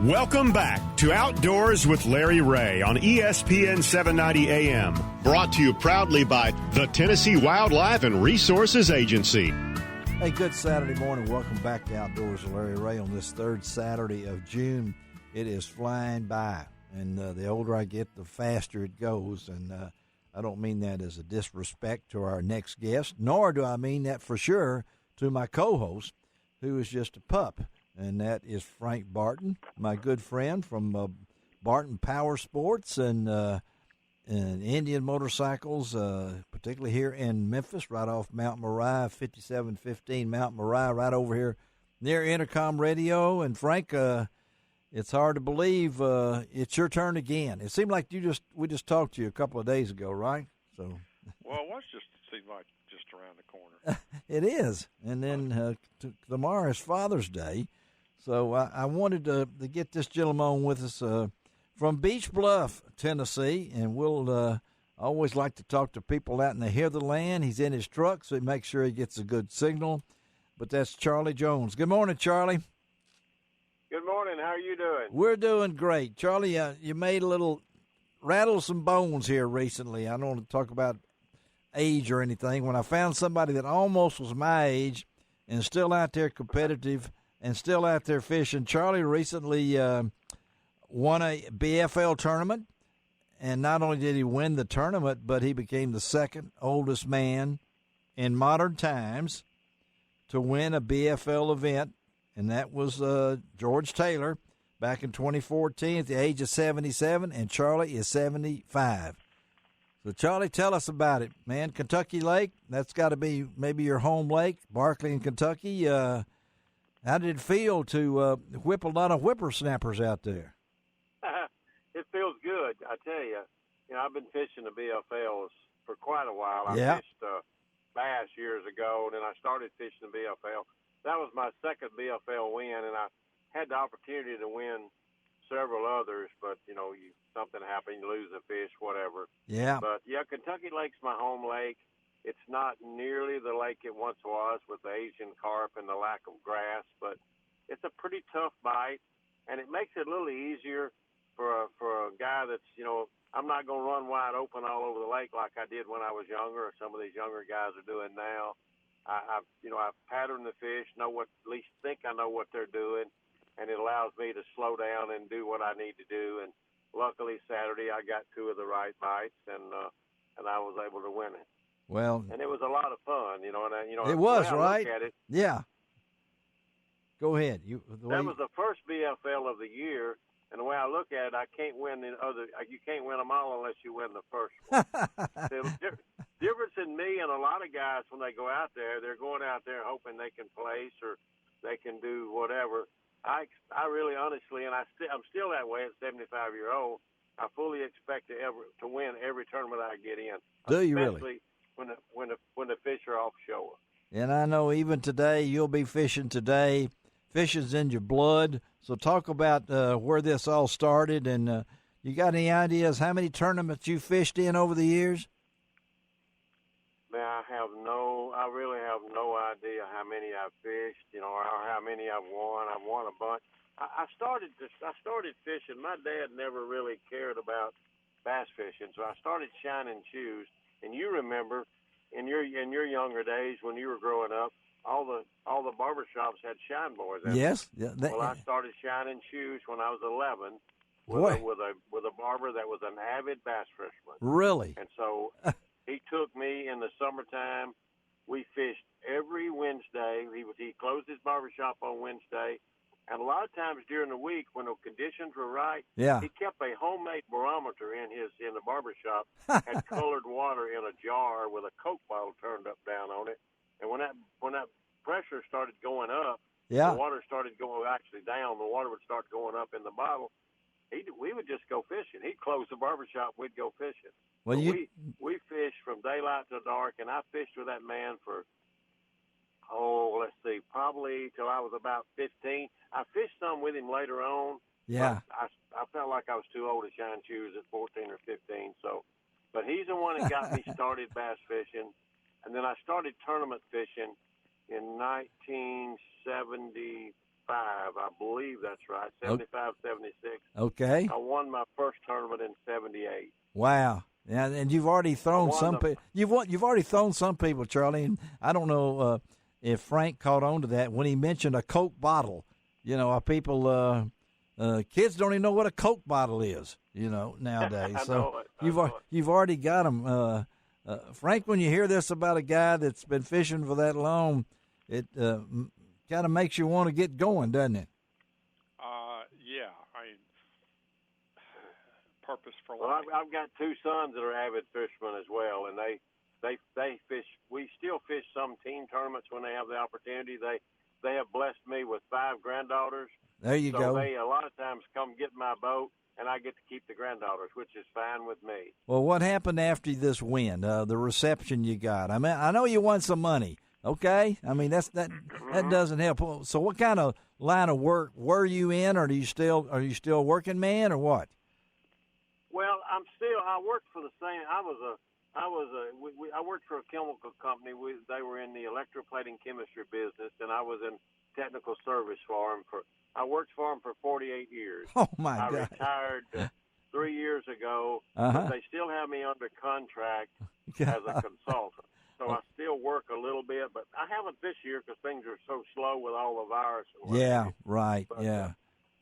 Welcome back to Outdoors with Larry Ray on ESPN 790 AM. Brought to you proudly by the Tennessee Wildlife and Resources Agency. Hey, good Saturday morning. Welcome back to Outdoors with Larry Ray on this third Saturday of June. It is flying by, and the older I get, the faster it goes. And I don't mean that as a disrespect to our next guest, nor do I mean that for sure to my co-host, who is just a pup. And that is Frank Barton, my good friend from Barton Power Sports and Indian Motorcycles, particularly here in Memphis, right off Mount Moriah, 5715 Mount Moriah, right over here near Intercom Radio. And Frank, it's hard to believe it's your turn again. It seemed like we just talked to you a couple of days ago, right? So. Well, it was seemed like just around the corner. It is, and then tomorrow is Father's Day. So I wanted to get this gentleman on with us from Beach Bluff, Tennessee, and we'll always like to talk to people out in the hitherland. He's in his truck, so he makes sure he gets a good signal. But that's Charlie Jones. Good morning, Charlie. Good morning. How are you doing? We're doing great. Charlie, you made a little rattle some bones here recently. I don't want to talk about age or anything. When I found somebody that almost was my age and still out there competitive and still out there fishing. Charlie recently won a BFL tournament, and not only did he win the tournament, but he became the second oldest man in modern times to win a BFL event, and that was George Taylor back in 2014 at the age of 77, and Charlie is 75. So, Charlie, tell us about it, man. Kentucky Lake, that's got to be maybe your home lake, Barkley in Kentucky. How did it feel to whip a lot of whippersnappers out there? It feels good, I tell you. I've been fishing the BFLs for quite a while. I fished bass years ago, and then I started fishing the BFL. That was my second BFL win, and I had the opportunity to win several others, but, something happened, you lose a fish, whatever. Yeah. But, Kentucky Lake's my home lake. It's not nearly the lake it once was with the Asian carp and the lack of grass, but it's a pretty tough bite, and it makes it a little easier for a guy that's, I'm not going to run wide open all over the lake like I did when I was younger or some of these younger guys are doing now. I've patterned the fish, at least think I know what they're doing, and it allows me to slow down and do what I need to do. And luckily Saturday I got two of the right bites, and I was able to win it. Well, and it was a lot of fun, It was, right? Look at it, yeah. Go ahead. That was the first BFL of the year, and the way I look at it, I can't win you can't win them all unless you win the first one. The difference in me and a lot of guys when they go out there, they're going out there hoping they can place or they can do whatever. I really, honestly, and I'm still that way at 75-year-old. I fully expect to win every tournament I get in. Do you really? Especially when the fish are offshore. And I know even today you'll be fishing today. Fishing's in your blood. So talk about where this all started, and you got any ideas how many tournaments you fished in over the years? Man, I really have no idea how many I've fished, or how many I've won. I've won a bunch. I started fishing. My dad never really cared about bass fishing, so I started shining shoes. And you remember in your younger days when you were growing up, all the barbershops had shine boards. Yes. Well, I started shining shoes when I was 11 with a barber that was an avid bass fisherman. Really? And so he took me in the summertime. We fished every Wednesday. He closed his barbershop on Wednesday. And a lot of times during the week when the conditions were right, he kept a homemade barometer in the barbershop, had colored water in a jar with a Coke bottle turned up down on it. And when that pressure started going up, the water started going actually down. The water would start going up in the bottle. We would just go fishing. He'd close the barbershop. We'd go fishing. Well, we fished from daylight to dark, and I fished with that man for probably till I was about 15. I fished some with him later on. Yeah. I felt like I was too old to shine shoes at 14 or 15. But he's the one that got me started bass fishing. And then I started tournament fishing in 1974 I believe that's right. 75, 76. Okay. I won my first tournament in 78. Wow. Yeah, and you've already thrown some people. You've already thrown some people, Charlie. And I don't know if Frank caught on to that when he mentioned a Coke bottle. You know, people, kids don't even know what a Coke bottle is. You know, nowadays. So you've already got them. Frank, when you hear this about a guy that's been fishing for that long, it kind of makes you want to get going, doesn't it? Yeah. I mean, purpose for Well, life. I've got two sons that are avid fishermen as well, and they fish. We still fish some team tournaments when they have the opportunity. They have blessed me with 5 granddaughters. There you so go. They a lot of times come get in my boat, and I get to keep the granddaughters, which is fine with me. Well, what happened after this win? The reception you got. I mean, I know you won some money. Okay, I mean that doesn't help. So, what kind of line of work were you in, or are you still working man, or what? Well, I worked for the same. I worked for a chemical company. They were in the electroplating chemistry business, and I was in technical service for them. I worked for them for 48 years. Oh my God! I retired 3 years ago, Uh-huh. but they still have me under contract as a consultant. So I still work a little bit, but I haven't this year because things are so slow with all the virus. Yeah, right. But, yeah,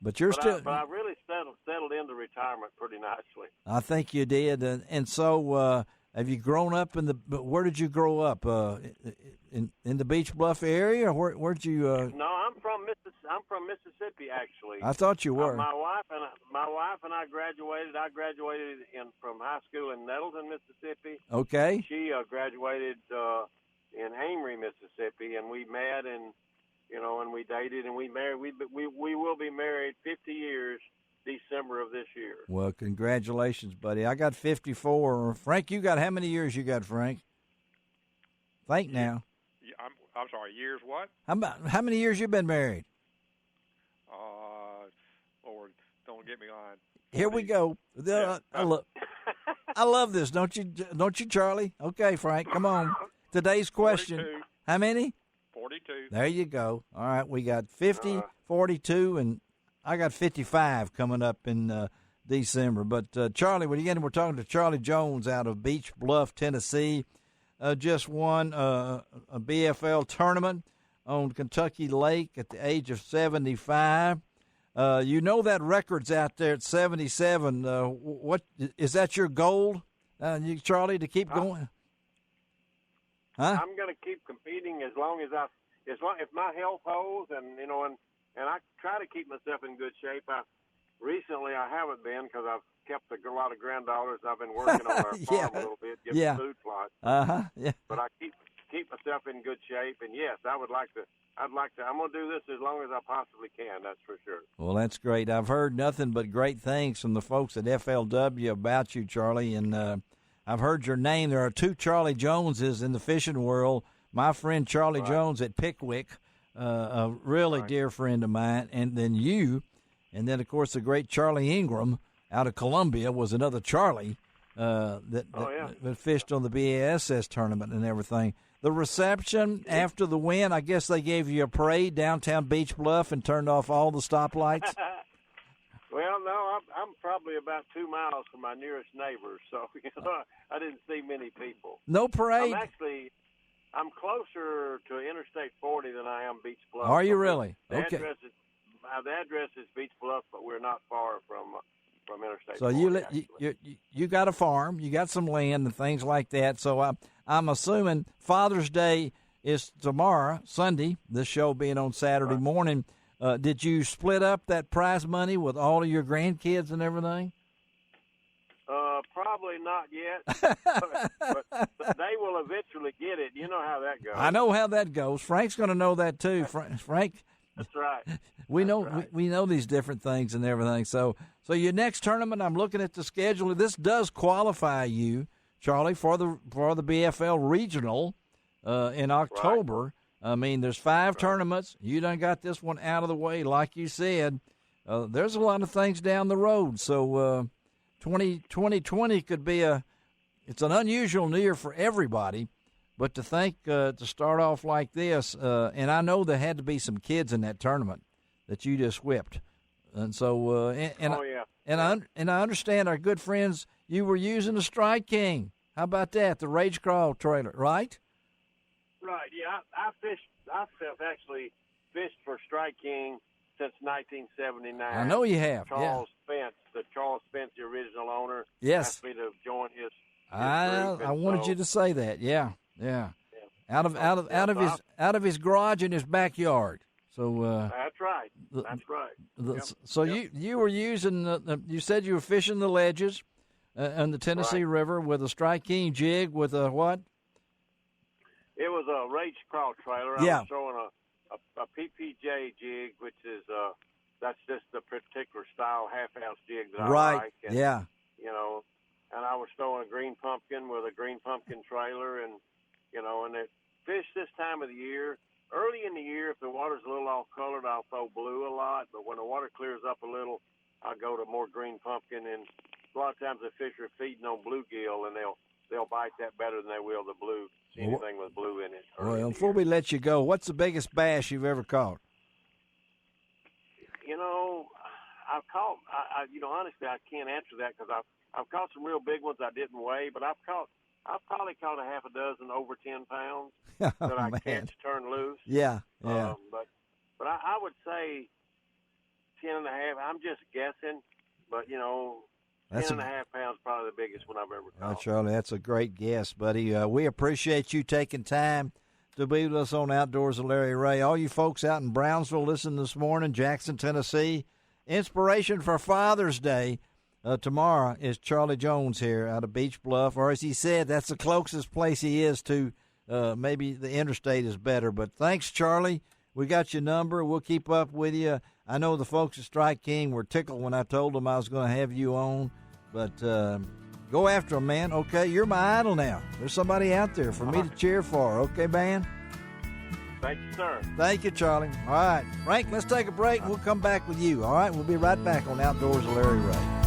but you're still. But I really settled into retirement pretty nicely. I think you did, and so have you grown up in the? Where did you grow up? In the Beach Bluff area, or where'd you? No, I'm from Mississippi, actually. I thought you were. My wife and I graduated. I graduated from high school in Nettleton, Mississippi. Okay. She graduated in Amory, Mississippi, and we met, and and we dated, and we married. We will be married 50 years December of this year. Well, congratulations, buddy. I got 54. Frank, you got how many years? You got, Frank? Think now. I'm sorry. Years what? How many years you been married? Lord, don't get me on. Here we go. I love this, don't you, Charlie? Okay, Frank, come on. Today's question. 42. How many? 42. There you go. All right, we got 50, 42, and I got 55 coming up in December. But, Charlie, we're talking to Charlie Jones out of Beach Bluff, Tennessee. Just won a BFL tournament on Kentucky Lake at the age of 75. You know that record's out there at 77. What is that your goal, Charlie, to keep going? Huh? I'm going to keep competing as long as if my health holds, and I try to keep myself in good shape. Recently I haven't been because I've kept a lot of granddaughters. I've been working on our farm a little bit, getting food plots. Yeah. But I keep myself in good shape, and yes, I'd like to. I'm going to do this as long as I possibly can. That's for sure. Well, that's great. I've heard nothing but great things from the folks at FLW about you, Charlie, and I've heard your name. There are 2 Charlie Joneses in the fishing world. My friend Charlie Jones at Pickwick, a really dear friend of mine, and then you, and then, of course, the great Charlie Ingram out of Columbia was another Charlie that fished on the BASS tournament and everything. The reception after the win, I guess they gave you a parade downtown Beach Bluff and turned off all the stoplights? Well, no, I'm probably about 2 miles from my nearest neighbors, so I didn't see many people. No parade? I'm closer to Interstate 40 than I am Beach Bluff. Are you really? The Okay. address is Beach Bluff, but we're not far from Interstate 40. So you got a farm, you got some land and things like that. So I'm assuming Father's Day is tomorrow, Sunday. This show being on Saturday morning. Did you split up that prize money with all of your grandkids and everything? Probably not yet, but they will eventually get it. You know how that goes. I know how that goes. Frank's going to know that too. Frank. That's right. We know these different things and everything. So your next tournament, I'm looking at the schedule. This does qualify you, Charlie, for the BFL regional in October. Right. I mean, there's 5 tournaments. You done got this one out of the way, like you said. There's a lot of things down the road. So 2020 could be it's an unusual year for everybody. But to think to start off like this, and I know there had to be some kids in that tournament that you just whipped. And so, and I understand our good friends, you were using the Strike King. How about that? The Rage Crawl trailer, right? Right. Yeah, I've actually fished for Strike King since 1979. I know you have. Charles Spence, the original owner. Yes. Asked me to join his I wanted you to say that. Yeah. Out of his garage in his backyard. So that's right. That's right. So you were using you said you were fishing the ledges on the Tennessee River with a Strike King jig with a what? It was a Rage Crawl trailer. Yeah. I was throwing a PPJ jig, which is that's just the particular style half-ounce jig that I like. And, and I was throwing a green pumpkin with a green pumpkin trailer, and and it fish this time of the year. Early in the year, if the water's a little off-colored, I'll throw blue a lot. But when the water clears up a little, I go to more green pumpkin. And a lot of times the fish are feeding on bluegill, and they'll bite that better than they will the blue. Anything with blue in it. Well, before we let you go, what's the biggest bass you've ever caught? I've caught. Honestly, I can't answer that because I've caught some real big ones I didn't weigh, but I've probably caught a half a dozen over 10 pounds that I catch turn loose. Yeah. But I would say 10 and a half. I'm just guessing, but 10 and a half pounds probably the biggest one I've ever caught. Charlie, that's a great guess, buddy. We appreciate you taking time to be with us on Outdoors with Larry Ray. All you folks out in Brownsville listening this morning, Jackson, Tennessee, inspiration for Father's Day. Tomorrow is Charlie Jones here out of Beach Bluff, or as he said, that's the closest place he is to maybe the interstate is better. But thanks, Charlie. We got your number. We'll keep up with you. I know the folks at Strike King were tickled when I told them I was going to have you on. But go after them, man. Okay, you're my idol now. There's somebody out there for me to cheer for. Okay, man? Thank you, sir. Thank you, Charlie. All right. Frank, let's take a break. We'll come back with you. All right? We'll be right back on Outdoors with Larry Ray.